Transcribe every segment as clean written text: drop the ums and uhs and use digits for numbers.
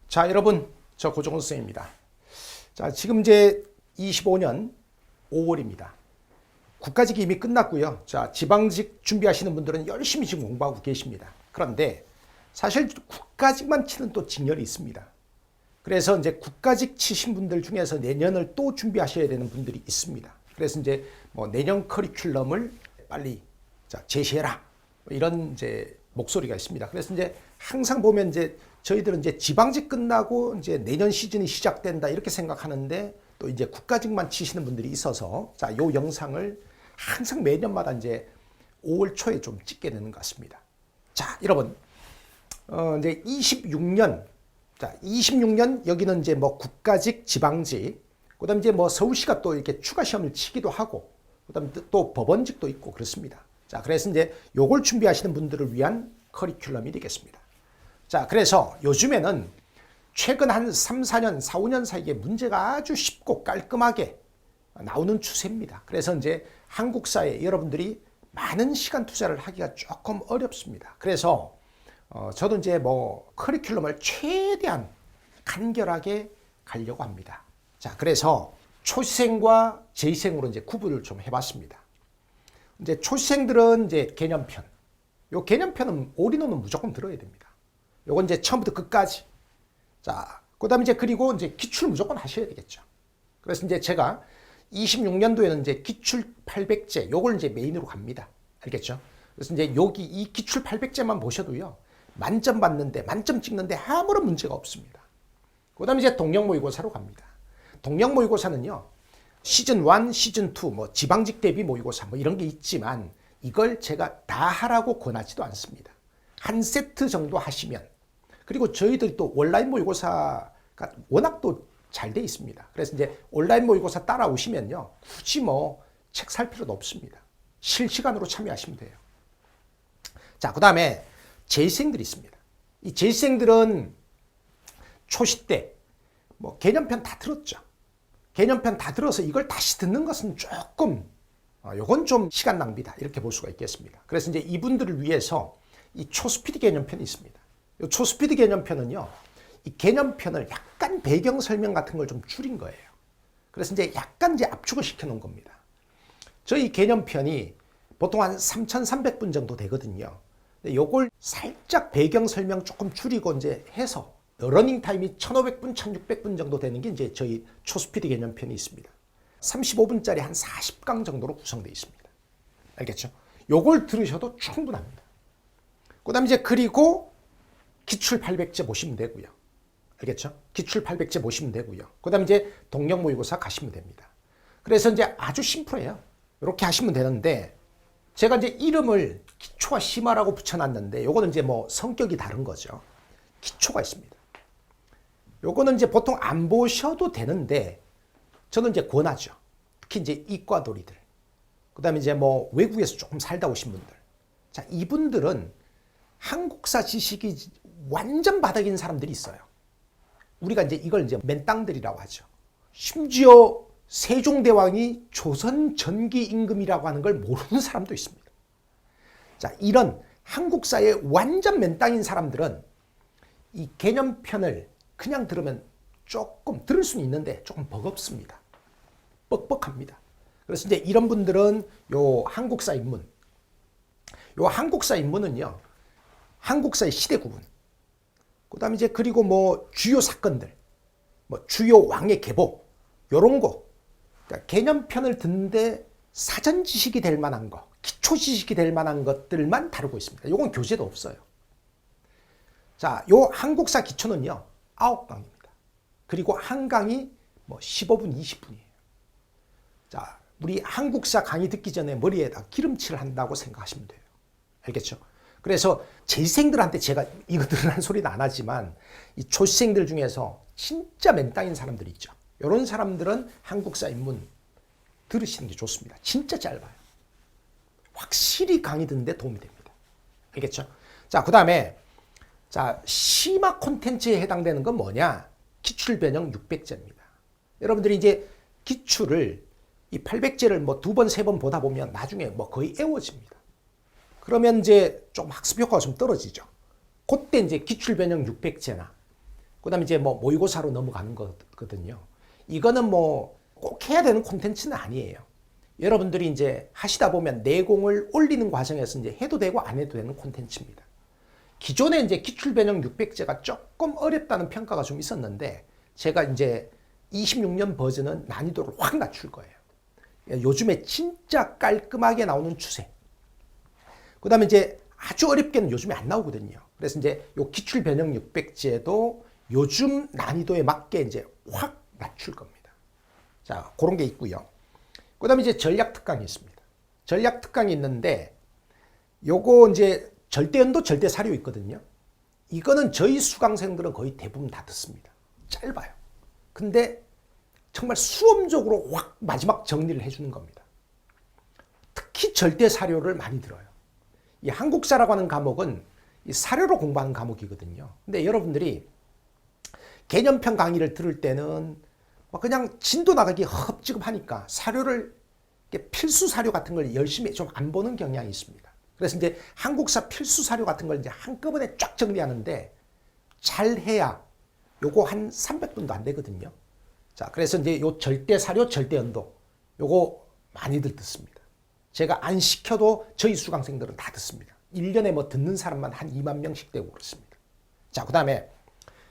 자, 여러분, 저 고종훈 선생입니다. 자, 지금 이제 25년 5월입니다. 국가직이 이미 끝났고요. 자, 지방직 준비하시는 분들은 열심히 지금 공부하고 계십니다. 그런데 사실 국가직만 치는 또 직렬이 있습니다. 그래서 이제 국가직 치신 분들 중에서 내년을 또 준비하셔야 되는 분들이 있습니다. 그래서 이제 뭐 내년 커리큘럼을 빨리 자, 제시해라. 이런 이제 목소리가 있습니다. 그래서 이제 항상 보면 이제 저희들은 이제 지방직 끝나고 이제 내년 시즌이 시작된다 이렇게 생각하는데 또 이제 국가직만 치시는 분들이 있어서 자, 요 영상을 항상 매년마다 이제 5월 초에 좀 찍게 되는 것 같습니다. 자, 여러분, 이제 26년, 자, 26년 여기는 이제 뭐 국가직, 지방직, 그다음 이제 뭐 서울시가 또 이렇게 추가 시험을 치기도 하고, 그다음 또 법원직도 있고 그렇습니다. 자, 그래서 이제 요걸 준비하시는 분들을 위한 커리큘럼이 되겠습니다. 자, 그래서 요즘에는 최근 한 3, 4년, 4, 5년 사이에 문제가 아주 쉽고 깔끔하게 나오는 추세입니다. 그래서 이제 한국사에 여러분들이 많은 시간 투자를 하기가 조금 어렵습니다. 그래서 저도 이제 뭐 커리큘럼을 최대한 간결하게 가려고 합니다. 자, 그래서 초시생과 재시생으로 이제 구분을 좀 해봤습니다. 이제 초시생들은 이제 개념편. 요 개념편은 올인원은 무조건 들어야 됩니다. 요건 이제 처음부터 끝까지. 자, 그 다음에 이제 그리고 이제 기출 무조건 하셔야 되겠죠. 그래서 이제 제가 26년도에는 이제 기출 800제, 요걸 이제 메인으로 갑니다. 알겠죠? 그래서 이제 여기 이 기출 800제만 보셔도요, 만점 받는데, 만점 찍는데 아무런 문제가 없습니다. 그 다음에 이제 동력 모의고사로 갑니다. 동력 모의고사는요, 시즌 1, 시즌 2, 뭐 지방직 대비 모의고사 뭐 이런 게 있지만 이걸 제가 다 하라고 권하지도 않습니다. 한 세트 정도 하시면, 그리고 저희들이 또 온라인 모의고사가 워낙 또 잘 돼 있습니다. 그래서 이제 온라인 모의고사 따라오시면요, 굳이 뭐 책 살 필요도 없습니다. 실시간으로 참여하시면 돼요. 자, 그 다음에 재시생들이 있습니다. 이 재시생들은 초시 때 뭐 개념편 다 들었죠. 개념편 다 들어서 이걸 다시 듣는 것은 조금 요건 좀 시간 낭비다 이렇게 볼 수가 있겠습니다. 그래서 이제 이분들을 위해서 이 초스피드 개념편이 있습니다. 이 초스피드 개념편은요, 이 개념편을 약간 배경 설명 같은 걸 좀 줄인 거예요. 그래서 이제 약간 이제 압축을 시켜 놓은 겁니다. 저희 개념편이 보통 한 3,300분 정도 되거든요. 근데 요걸 살짝 배경 설명 조금 줄이고 이제 해서 러닝 타임이 1,500분, 1,600분 정도 되는 게 이제 저희 초스피드 개념편이 있습니다. 35분짜리 한 40강 정도로 구성되어 있습니다. 알겠죠? 요걸 들으셔도 충분합니다. 그 다음에 이제 그리고 기출 800제 보시면 되고요. 알겠죠? 기출 800제 보시면 되고요. 그 다음에 이제 동력 모의고사 가시면 됩니다. 그래서 이제 아주 심플해요. 이렇게 하시면 되는데, 제가 이제 이름을 기초와 심화라고 붙여놨는데, 요거는 이제 뭐 성격이 다른 거죠. 기초가 있습니다. 요거는 이제 보통 안 보셔도 되는데, 저는 이제 권하죠. 특히 이제 이과도리들. 그 다음에 이제 뭐 외국에서 조금 살다 오신 분들. 자, 이분들은 한국사 지식이 완전 바닥인 사람들이 있어요. 우리가 이제 이걸 이제 맨땅들이라고 하죠. 심지어 세종대왕이 조선 전기 임금이라고 하는 걸 모르는 사람도 있습니다. 자, 이런 한국사의 완전 맨땅인 사람들은 이 개념편을 그냥 들으면 조금 들을 수는 있는데 조금 버겁습니다. 뻑뻑합니다. 그래서 이제 이런 분들은 요 한국사 입문, 요 한국사 입문은요, 한국사의 시대 구분, 그 다음에 이제 그리고 뭐 주요 사건들, 뭐 주요 왕의 계보, 요런 거, 그러니까 개념편을 듣는데 사전 지식이 될 만한 거, 기초 지식이 될 만한 것들만 다루고 있습니다. 요건 교재도 없어요. 자, 요 한국사 기초는요, 9강입니다. 그리고 한 강이 뭐 15분, 20분이에요. 자, 우리 한국사 강의 듣기 전에 머리에다 기름칠을 한다고 생각하시면 돼요. 알겠죠? 그래서 재시생들한테 제가 이거 들으라는 소리는 안 하지만, 이 초시생들 중에서 진짜 맨땅인 사람들이 있죠. 이런 사람들은 한국사 입문 들으시는 게 좋습니다. 진짜 짧아요. 확실히 강의 듣는데 도움이 됩니다. 알겠죠? 자, 그 다음에 자, 심화 콘텐츠에 해당되는 건 뭐냐? 기출 변형 600제입니다. 여러분들이 이제 기출을 이 800제를 뭐 2번, 3번 보다 보면 나중에 뭐 거의 애워집니다. 그러면 이제 좀 학습 효과가 좀 떨어지죠. 그때 이제 기출 변형 600제나 그다음에 이제 뭐 모의고사로 넘어가는 거거든요. 이거는 뭐 꼭 해야 되는 콘텐츠는 아니에요. 여러분들이 이제 하시다 보면 내공을 올리는 과정에서 이제 해도 되고 안 해도 되는 콘텐츠입니다. 기존에 이제 기출변형 600제가 조금 어렵다는 평가가 좀 있었는데 제가 이제 26년 버전은 난이도를 확 낮출 거예요. 요즘에 진짜 깔끔하게 나오는 추세. 그 다음에 이제 아주 어렵게는 요즘에 안 나오거든요. 그래서 이제 요 기출변형 600제도 요즘 난이도에 맞게 이제 확 낮출 겁니다. 자, 그런 게 있고요. 그 다음에 이제 전략 특강이 있습니다. 전략 특강이 있는데 요거 이제 절대연도 절대사료 있거든요. 이거는 저희 수강생들은 거의 대부분 다 듣습니다. 짧아요. 근데 정말 수험적으로 확 마지막 정리를 해주는 겁니다. 특히 절대사료를 많이 들어요. 이 한국사라고 하는 과목은 이 사료로 공부하는 과목이거든요. 근데 여러분들이 개념편 강의를 들을 때는 그냥 진도 나가기 헙지급하니까 사료를 필수 사료 같은 걸 열심히 좀 안 보는 경향이 있습니다. 그래서 이제 한국사 필수 사료 같은 걸 이제 한꺼번에 쫙 정리하는데 잘 해야 요거 한 300분도 안 되거든요. 자, 그래서 이제 요 절대 사료, 절대 연도 요거 많이들 듣습니다. 제가 안 시켜도 저희 수강생들은 다 듣습니다. 1년에 뭐 듣는 사람만 한 2만 명씩 되고 그렇습니다. 자, 그다음에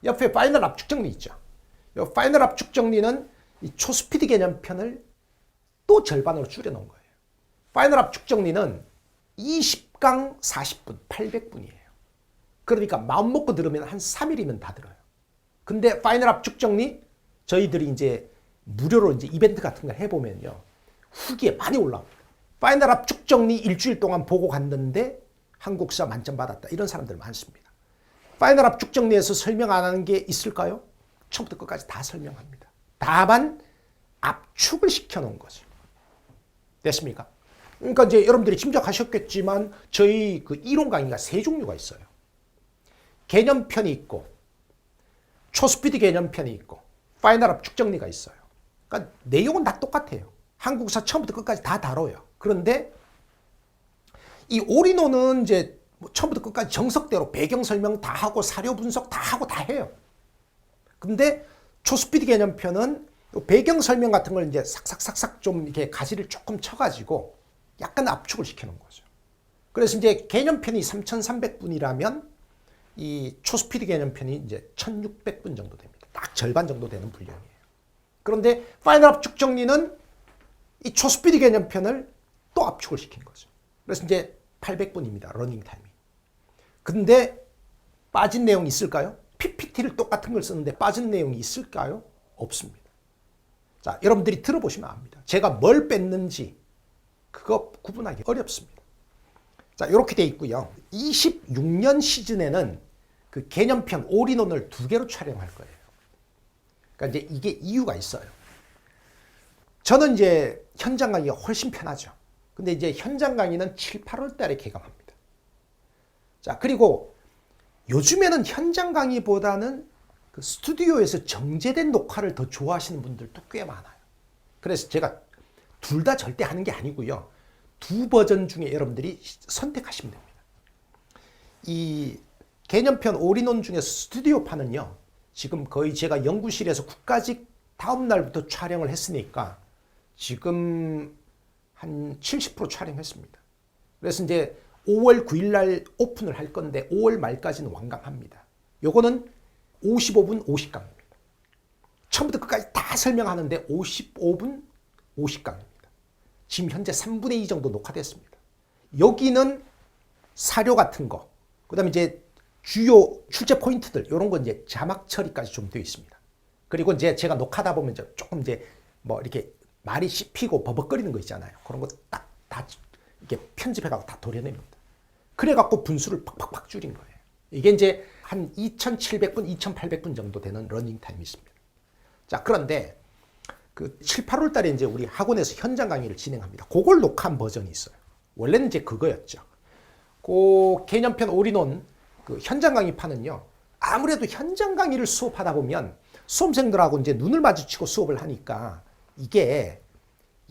옆에 파이널 압축 정리 있죠. 요 파이널 압축 정리는 이 초스피드 개념편을 또 절반으로 줄여 놓은 거예요. 파이널 압축 정리는 20강 40분, 800분이에요. 그러니까 마음 먹고 들으면 한 3일이면 다 들어요. 근데 파이널 압축 정리 저희들이 이제 무료로 이제 이벤트 같은 걸 해보면요. 후기에 많이 올라옵니다. 파이널 압축 정리 일주일 동안 보고 갔는데 한국사 만점 받았다. 이런 사람들 많습니다. 파이널 압축 정리에서 설명 안 하는 게 있을까요? 처음부터 끝까지 다 설명합니다. 다만 압축을 시켜놓은 거죠. 됐습니까? 그러니까 이제 여러분들이 짐작하셨겠지만 저희 그 이론 강의가 세 종류가 있어요. 개념편이 있고 초스피드 개념편이 있고 파이널 압축 정리가 있어요. 그러니까 내용은 다 똑같아요. 한국사 처음부터 끝까지 다 다뤄요. 그런데 이 올인원은 이제 처음부터 끝까지 정석대로 배경 설명 다 하고 사료 분석 다 하고 다 해요. 근데 초스피드 개념편은 배경 설명 같은 걸 이제 삭삭삭삭 좀 이렇게 가지를 조금 쳐가지고 약간 압축을 시켜놓은 거죠. 그래서 이제 개념편이 3,300분이라면 이 초스피드 개념편이 이제 1,600분 정도 됩니다. 딱 절반 정도 되는 분량이에요. 그런데 파이널 압축 정리는 이 초스피드 개념편을 또 압축을 시킨 거죠. 그래서 이제 800분입니다. 러닝 타임이. 근데 빠진 내용이 있을까요? PPT를 똑같은 걸 쓰는데 빠진 내용이 있을까요? 없습니다. 자, 여러분들이 들어보시면 압니다. 제가 뭘 뺐는지 그거 구분하기 어렵습니다. 자, 이렇게 돼 있고요. 26년 시즌에는 그 개념편 올인원을 2개로 촬영할 거예요. 그러니까 이제 이게 이유가 있어요. 저는 이제 현장 강의가 훨씬 편하죠. 근데 이제 현장 강의는 7, 8월 달에 개강합니다. 자, 그리고 요즘에는 현장 강의보다는 그 스튜디오에서 정제된 녹화를 더 좋아하시는 분들도 꽤 많아요. 그래서 제가 둘 다 절대 하는 게 아니고요. 두 버전 중에 여러분들이 선택하시면 됩니다. 이 개념편 올인원 중에서 스튜디오판은요. 지금 거의 제가 연구실에서 국가직 다음 날부터 촬영을 했으니까 지금 한 70% 촬영했습니다. 그래서 이제 5월 9일 날 오픈을 할 건데 5월 말까지는 완강합니다. 요거는 55분 50강입니다. 처음부터 끝까지 다 설명하는데 55분 50강입니다. 지금 현재 3분의 2 정도 녹화됐습니다. 여기는 사료 같은 거, 그 다음에 이제 주요 출제 포인트들, 이런 건 이제 자막 처리까지 좀 되어 있습니다. 그리고 이제 제가 녹화하다 보면 조금 이제 뭐 이렇게 말이 씹히고 버벅거리는 거 있잖아요. 그런 거 딱 다 이렇게 편집해가지고 다 도려냅니다. 그래갖고 분수를 팍팍팍 줄인 거예요. 이게 이제 한 2,700분, 2,800분 정도 되는 러닝 타임이 있습니다. 자, 그런데 그 7, 8월 달에 이제 우리 학원에서 현장 강의를 진행합니다. 그걸 녹화한 버전이 있어요. 원래는 이제 그거였죠. 그 개념편 올인원 그 현장 강의판은요. 아무래도 현장 강의를 수업하다 보면 수험생들하고 이제 눈을 마주치고 수업을 하니까 이게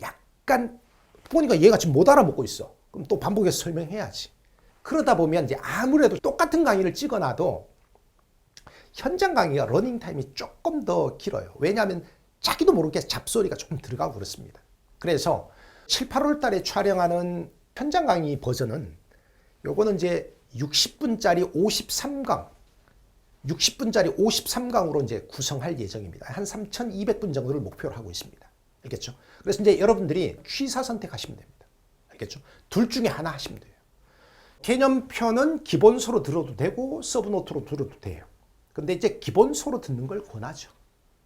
약간 보니까 얘가 지금 못 알아먹고 있어. 그럼 또 반복해서 설명해야지. 그러다 보면 이제 아무래도 똑같은 강의를 찍어놔도 현장 강의가 러닝 타임이 조금 더 길어요. 왜냐하면 자기도 모르게 잡소리가 조금 들어가고 그렇습니다. 그래서 7, 8월 달에 촬영하는 현장 강의 버전은 요거는 이제 60분짜리 53강으로 이제 구성할 예정입니다. 한 3,200분 정도를 목표로 하고 있습니다. 알겠죠? 그래서 이제 여러분들이 취사 선택하시면 됩니다. 알겠죠? 둘 중에 하나 하시면 돼요. 개념편은 기본서로 들어도 되고 서브노트로 들어도 돼요. 근데 이제 기본서로 듣는 걸 권하죠.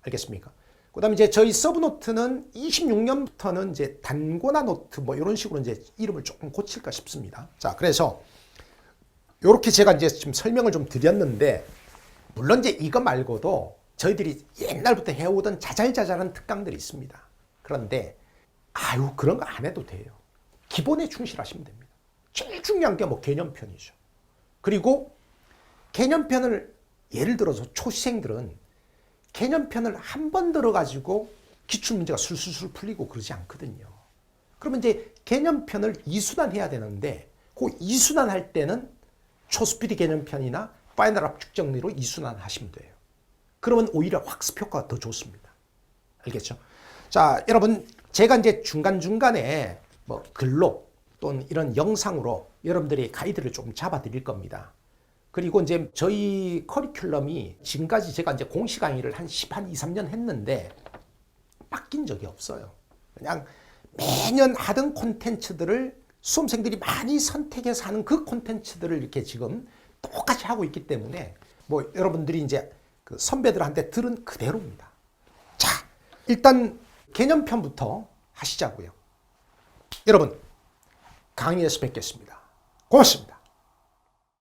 알겠습니까? 그 다음에 이제 저희 서브노트는 26년부터는 이제 단고나 노트 뭐 이런 식으로 이제 이름을 조금 고칠까 싶습니다. 자, 그래서 요렇게 제가 이제 지금 설명을 좀 드렸는데, 물론 이제 이거 말고도 저희들이 옛날부터 해오던 자잘자잘한 특강들이 있습니다. 그런데 그런 거 안 해도 돼요. 기본에 충실하시면 됩니다. 제일 중요한 게 뭐 개념편이죠. 그리고 개념편을 예를 들어서 초시생들은 개념편을 한 번 들어가지고 기출문제가 술술술 풀리고 그러지 않거든요. 그러면 이제 개념편을 2순환 해야 되는데 그 2순환 할 때는 초스피드 개념편이나 파이널 압축 정리로 2순환 하시면 돼요. 그러면 오히려 학습 효과가 더 좋습니다. 알겠죠? 자, 여러분, 제가 이제 중간중간에 뭐 글로 또는 이런 영상으로 여러분들이 가이드를 좀 잡아 드릴 겁니다. 그리고 이제 저희 커리큘럼이 지금까지 제가 이제 공시 강의를 한 2, 3년 했는데 바뀐 적이 없어요. 그냥 매년 하던 콘텐츠들을 수험생들이 많이 선택해서 하는 그 콘텐츠들을 이렇게 지금 똑같이 하고 있기 때문에 뭐 여러분들이 이제 그 선배들한테 들은 그대로입니다. 자, 일단 개념편부터 하시자고요. 여러분, 강의에서 뵙겠습니다. 고맙습니다.